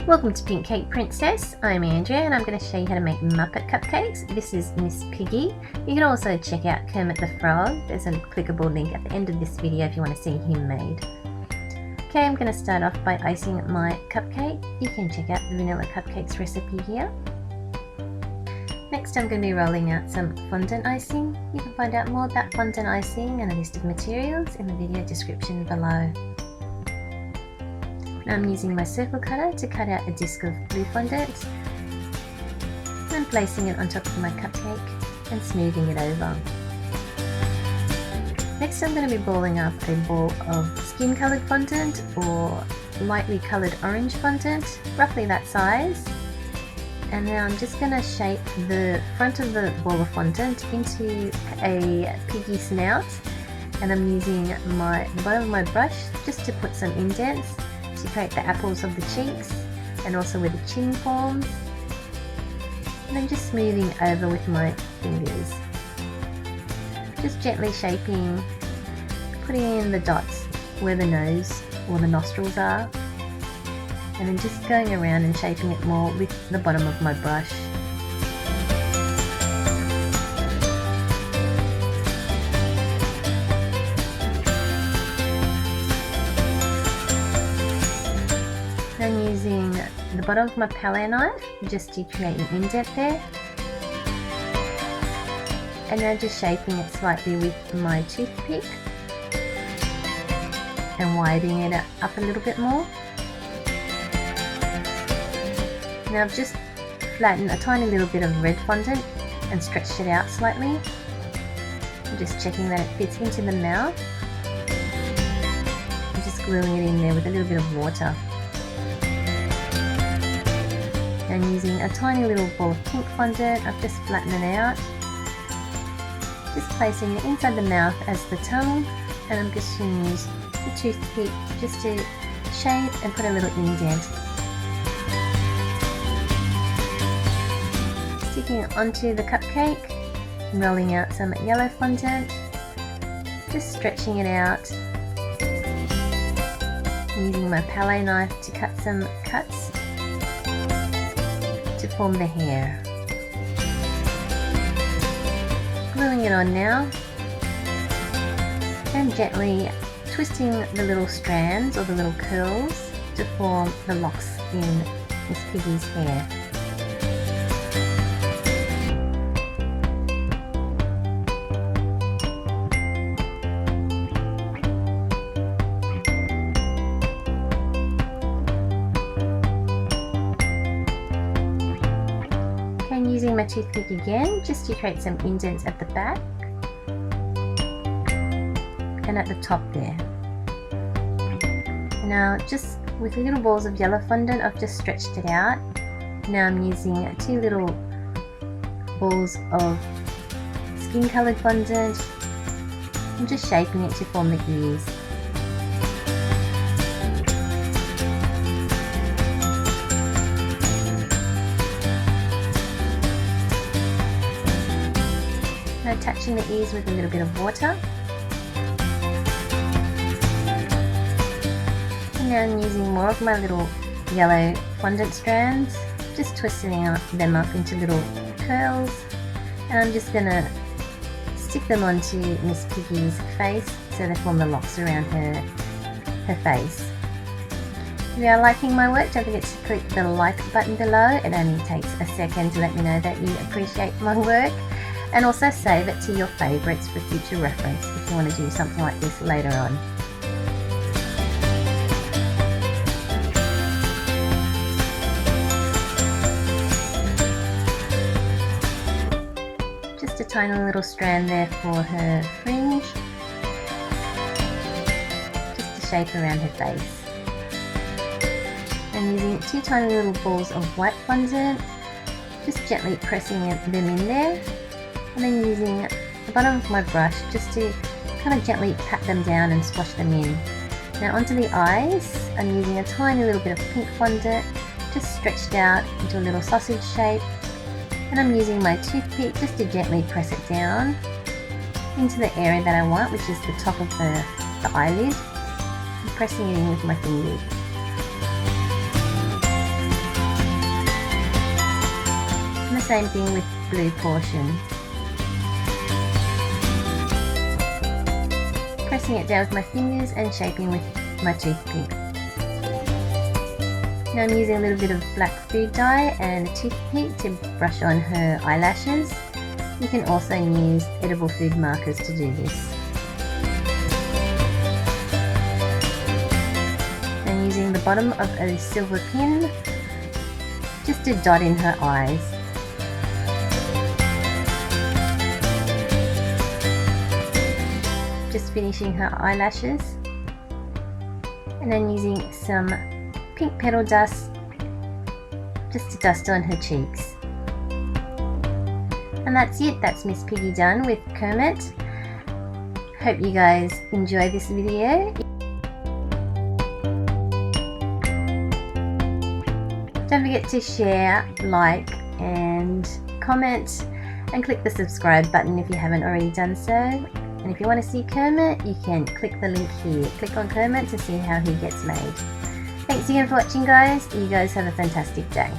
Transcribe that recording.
Welcome to Pink Cake Princess. I'm Andrea and I'm going to show you how to make Muppet cupcakes. This is Miss Piggy. You can also check out Kermit the Frog. There's a clickable link at the end of this video if you want to see him made. Okay, I'm going to start off by icing my cupcake. You can check out the vanilla cupcakes recipe here. Next I'm going to be rolling out some fondant icing. You can find out more about fondant icing and a list of materials in the video description below. Now I'm using my circle cutter to cut out a disc of blue fondant and placing it on top of my cupcake and smoothing it over. Next I'm going to be balling up a ball of skin coloured fondant or lightly coloured orange fondant, roughly that size. And now I'm just going to shape the front of the ball of fondant into a piggy snout, and I'm using the bottom of my brush just to put some indents to create the apples of the cheeks and also where the chin forms, and then just smoothing over with my fingers, just gently shaping, putting in the dots where the nose or the nostrils are, and then just going around and shaping it more with the bottom of my brush. I'm using the bottom of my palette knife just to create an indent there, and now just shaping it slightly with my toothpick and widening it up a little bit more. Now I've just flattened a tiny little bit of red fondant and stretched it out slightly. I'm just checking that it fits into the mouth. I'm just gluing it in there with a little bit of water. I'm using a tiny little ball of pink fondant. I've just flattened it out, just placing it inside the mouth as the tongue, and I'm just going to use the toothpick just to shape and put a little indent. Sticking it onto the cupcake, rolling out some yellow fondant, just stretching it out, using my palette knife to cut some cuts to form the hair. Gluing it on now and gently twisting the little strands or the little curls to form the locks in Miss Piggy's hair. I'm using my toothpick again just to create some indents at the back and at the top there. Now just with little balls of yellow fondant I've just stretched it out. Now I'm using two little balls of skin coloured fondant and just shaping it to form the ears. Now touching the ears with a little bit of water. And now I'm using more of my little yellow fondant strands, just twisting them up into little curls, and I'm just going to stick them onto Miss Piggy's face so they form the locks around her face. If you are liking my work, don't forget to click the like button below. It only takes a second to let me know that you appreciate my work. And also save it to your favourites for future reference if you want to do something like this later on. Just a tiny little strand there for her fringe, just to shape around her face. I'm using two tiny little balls of white fondant, just gently pressing them in there, and then using the bottom of my brush just to kind of gently pat them down and squash them in. Now onto the eyes, I'm using a tiny little bit of pink fondant, just stretched out into a little sausage shape, and I'm using my toothpick just to gently press it down into the area that I want, which is the top of the eyelid, and pressing it in with my fingers. same thing with blue portion. Pressing it down with my fingers and shaping with my toothpick. Now I'm using a little bit of black food dye and a toothpick to brush on her eyelashes. You can also use edible food markers to do this. And using the bottom of a silver pin just to dot in her eyes. Just finishing her eyelashes. And then using some pink petal dust just to dust on her cheeks. And that's it, that's Miss Piggy done with Kermit. Hope you guys enjoy this video. Don't forget to share, like and comment, and click the subscribe button if you haven't already done so. And if you want to see Kermit, you can click the link here. Click on Kermit to see how he gets made. Thanks again for watching, guys. You guys have a fantastic day.